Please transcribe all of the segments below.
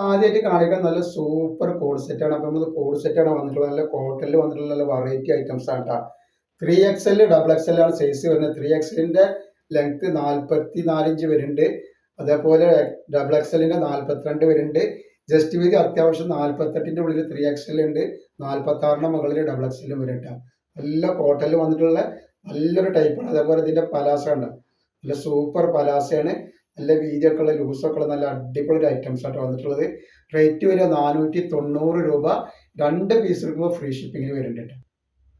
ആദ്യമായിട്ട് കാണിക്കാൻ നല്ല സൂപ്പർ കോഡ് സെറ്റാണ്. അപ്പോൾ നമ്മൾ കോഡ് സെറ്റാണ് വന്നിട്ടുള്ളത്. നല്ല കോട്ടണിൽ വന്നിട്ടുള്ള നല്ല വെറൈറ്റി ഐറ്റംസ് ആണ് കേട്ടോ. 3XL ഡബിൾ എക്സ് എൽ ആണ് സൈസ് വരുന്നത്. 3XLന്റെ ലെങ്ത് 44 ഇഞ്ച് വരുന്നുണ്ട്. അതേപോലെ ഡബിൾ എക്സലിന്റെ 42 വരുന്നുണ്ട്. ജസ്റ്റ് വീതി അത്യാവശ്യം 48ന്റെ ഉള്ളിൽ 3XL ഉണ്ട്. 46ന്റെ മുകളിൽ ഡബിൾ എക്സലും വരുന്നുണ്ട്. നല്ല കോട്ടണിൽ വന്നിട്ടുള്ള നല്ലൊരു ടൈപ്പാണ്. അതേപോലെ ഇതിന്റെ പലാസ ഉണ്ട്, നല്ല സൂപ്പർ പലാസയാണ്. നല്ല വീതിയൊക്കെ ഉള്ള ലൂസൊക്കെ ഉള്ള നല്ല അടിപൊളി ഐറ്റംസ് ആയിട്ട് വന്നിട്ടുള്ളത്. റേറ്റ് വരിക 490 രൂപ. 2 പീസ് എടുക്കുമ്പോൾ ഫ്രീ ഷിപ്പിങ്ങിന് വരുന്നുണ്ട്.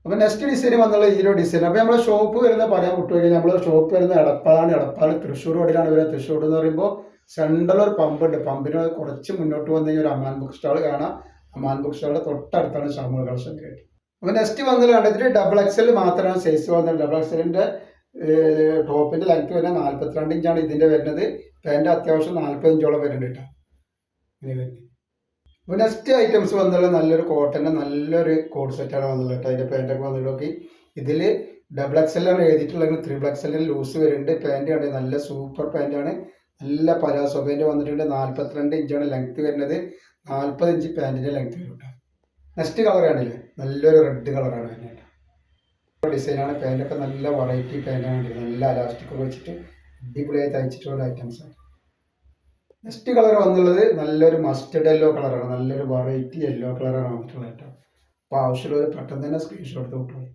അപ്പോൾ നെക്സ്റ്റ് ഡിസൈൻ വന്നുള്ള ഈ ഒരു ഡിസൈൻ. അപ്പോൾ നമ്മുടെ ഷോപ്പ് വരുന്നത് പറയാൻ വിട്ടുപോയി. നമ്മുടെ ഷോപ്പ് വരുന്നത് എടപ്പാളാണ്. എടപ്പാൾ തൃശ്ശൂർ റോഡിലാണ് വരുന്നത്. തൃശ്ശൂർ എന്ന് പറയുമ്പോൾ സെൻട്രൽ ഒരു പമ്പ് ഉണ്ട്. പമ്പിന് കുറച്ച് മുന്നോട്ട് വന്നു കഴിഞ്ഞാൽ ഒരു അമാൻ ബുക്ക് സ്റ്റാൾ കാണാം. അമാൻ ബുക്ക് സ്റ്റാളിന്റെ തൊട്ടടുത്താണ് ഷാമൂൾ കളക്ഷൻ കേട്ട്. അപ്പോൾ നെക്സ്റ്റ് വന്നത് കണ്ടതിൽ ഡബിൾ എക്സൽ മാത്രമാണ് സൈസ് വന്നത്. ഡബിൾ എക്സലിന്റെ ടോപ്പിന്റെ ലെങ്ത് വരുന്നത് 42 ഇഞ്ചാണ് ഇതിന്റെ വരുന്നത്. പാന്റ് അത്യാവശ്യം 40 ഇഞ്ചോളം വരുന്നുണ്ട് കേട്ടോ. അപ്പോൾ നെക്സ്റ്റ് ഐറ്റംസ് വന്നുള്ളത് നല്ലൊരു കോട്ടന്റെ നല്ലൊരു കോഡ് സെറ്റാണ് വന്നുള്ളത് കേട്ടോ. അതിന്റെ പാൻറ്റൊക്കെ വന്നിട്ടൊക്കെ ഇതിൽ ഡബിൾ എക്സൽ ആണ് എഴുതിയിട്ടുള്ളത്. 3XL ലൂസ് വരുന്നുണ്ട്. പാന്റ് ആണ് നല്ല സൂപ്പർ പാന്റ് ആണ്. നല്ല പലാസോ പാന്റ് വന്നിട്ടുണ്ട്. 42 ഇഞ്ചാണ് ലെങ്ത് വരുന്നത്. 40 ഇഞ്ച് പാന്റിന്റെ ലെങ്ത് വരും കേട്ടോ. നെക്സ്റ്റ് കളർ ആണല്ലേ നല്ലൊരു റെഡ് കളറാണ് വരുന്നത്. ഡിസൈനാണ്. പാൻറ്റൊക്കെ നല്ല വെറൈറ്റി പാൻറ്റാണ്. നല്ല അലാസ്റ്റിക് വെച്ചിട്ട് അടിപൊളിയായി തയ്ച്ചിട്ടുള്ള ഐറ്റംസ് ആണ്. നെക്സ്റ്റ് കളർ വന്നുള്ളത് നല്ലൊരു മസ്റ്റർഡ് യെല്ലോ കളറാണ്. നല്ലൊരു വെറൈറ്റി യെല്ലോ കളറാണ് വന്നിട്ടുള്ളത് കേട്ടോ. അപ്പോൾ ആവശ്യമുള്ളവർ പെട്ടെന്ന് തന്നെ സ്ക്രീൻഷോട്ട് എടുത്ത് വിട്ടോളൂ.